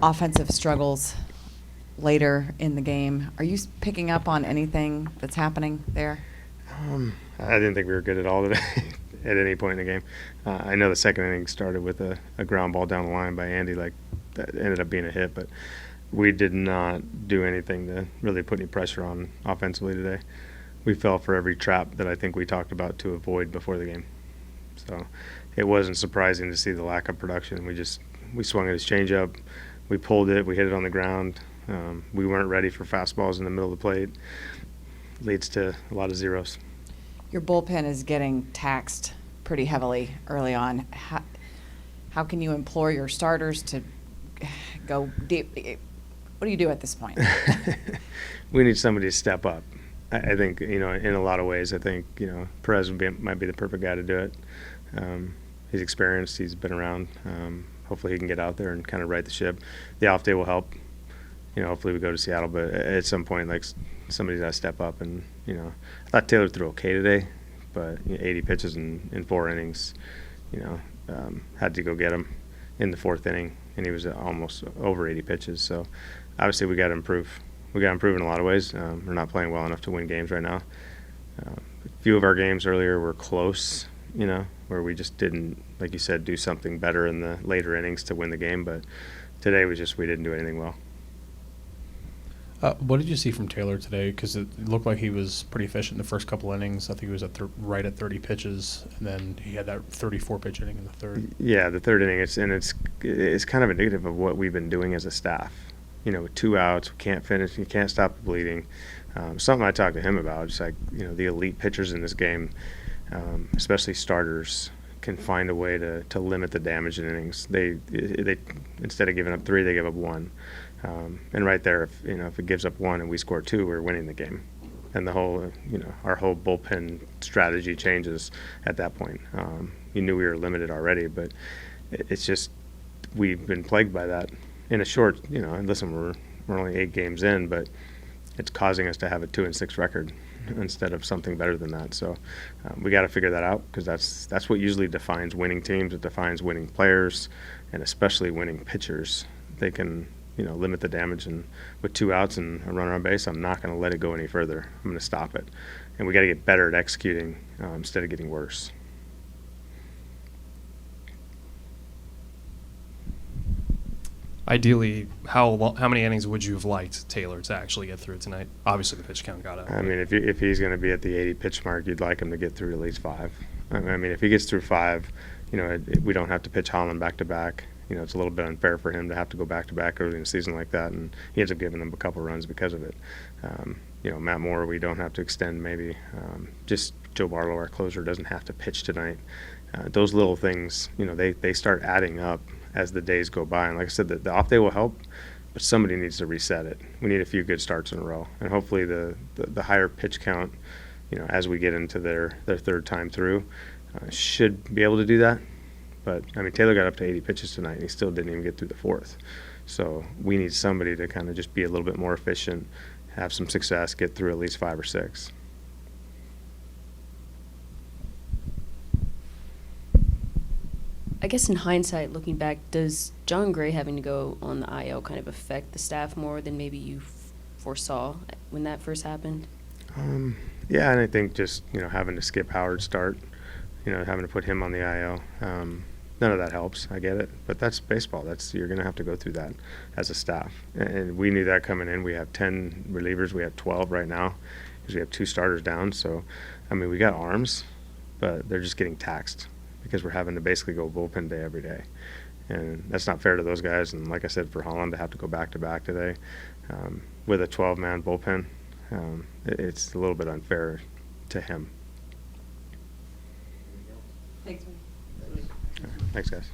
offensive struggles later in the game. Are you picking up on anything that's happening there? I didn't think we were good at all today at any point in the game. I know the second inning started with a ground ball down the line by Andy, like that ended up being a hit, but we did not do anything to really put any pressure on offensively today. We fell for every trap that I think we talked about to avoid before the game. So it wasn't surprising to see the lack of production. We swung at his changeup, we pulled it, we hit it on the ground. We weren't ready for fastballs in the middle of the plate. Leads to a lot of zeros. Your bullpen is getting taxed pretty heavily early on. How can you implore your starters to go deep? What do you do at this point? We need somebody to step up. I think, in a lot of ways, I think, Perez might be the perfect guy to do it. He's experienced. He's been around. Hopefully he can get out there and kind of right the ship. The off day will help. Hopefully we go to Seattle, but at some point, like, somebody's got to step up. And, I thought Taylor threw okay today, but 80 pitches in 4 innings, had to go get him in the 4th inning, and he was almost over 80 pitches. So obviously we got to improve. We got to improve in a lot of ways. We're not playing well enough to win games right now. A few of our games earlier were close, where we just didn't, like you said, do something better in the later innings to win the game. But today we didn't do anything well. What did you see from Taylor today? Because it looked like he was pretty efficient in the first couple innings. I think he was right at 30 pitches, and then he had that 34-pitch inning in the 3rd. Yeah, the 3rd inning, it's kind of indicative of what we've been doing as a staff. With 2 outs, we can't finish, you can't stop the bleeding. Something I talked to him about, just like, the elite pitchers in this game, especially starters, can find a way to limit the damage in innings. They instead of giving up 3, they give up 1. And right there, if it gives up 1 and we score 2, we're winning the game. And the whole, our whole bullpen strategy changes at that point. You knew we were limited already, but it's just we've been plagued by that in a short, and listen, we're only 8 games in, but it's causing us to have a 2-6 record instead of something better than that. So we got to figure that out, because that's what usually defines winning teams. It defines winning players, and especially winning pitchers. They can limit the damage, and with 2 outs and a runner on base, I'm not going to let it go any further. I'm going to stop it, and we got to get better at executing instead of getting worse. Ideally, how many innings would you have liked Taylor to actually get through tonight? Obviously, the pitch count got up. I mean, if he's going to be at the 80 pitch mark, you'd like him to get through at least 5. I mean, if he gets through 5, we don't have to pitch Holland back to back. It's a little bit unfair for him to have to go back to back early in the season like that, and he ends up giving them a couple runs because of it. Matt Moore, we don't have to extend maybe. Just Joe Barlow, our closer, doesn't have to pitch tonight. Those little things, they start adding up as the days go by. And like I said, the off day will help, but somebody needs to reset it. We need a few good starts in a row, and hopefully the higher pitch count, as we get into their 3rd time through, should be able to do that. But, I mean, Taylor got up to 80 pitches tonight, and he still didn't even get through the 4th. So we need somebody to kind of just be a little bit more efficient, have some success, get through at least 5 or 6. I guess in hindsight, looking back, does John Gray having to go on the IL kind of affect the staff more than maybe you foresaw when that first happened? Yeah, and I think just, having to skip Howard's start, having to put him on the IL, none of that helps. I get it. But that's baseball. You're going to have to go through that as a staff. And we knew that coming in. We have 10 relievers. We have 12 right now because we have 2 starters down. So, I mean, we got arms, but they're just getting taxed because we're having to basically go bullpen day every day. And that's not fair to those guys. And like I said, for Holland to have to go back-to-back today with a 12-man bullpen, it's a little bit unfair to him. Thanks. Thanks, guys.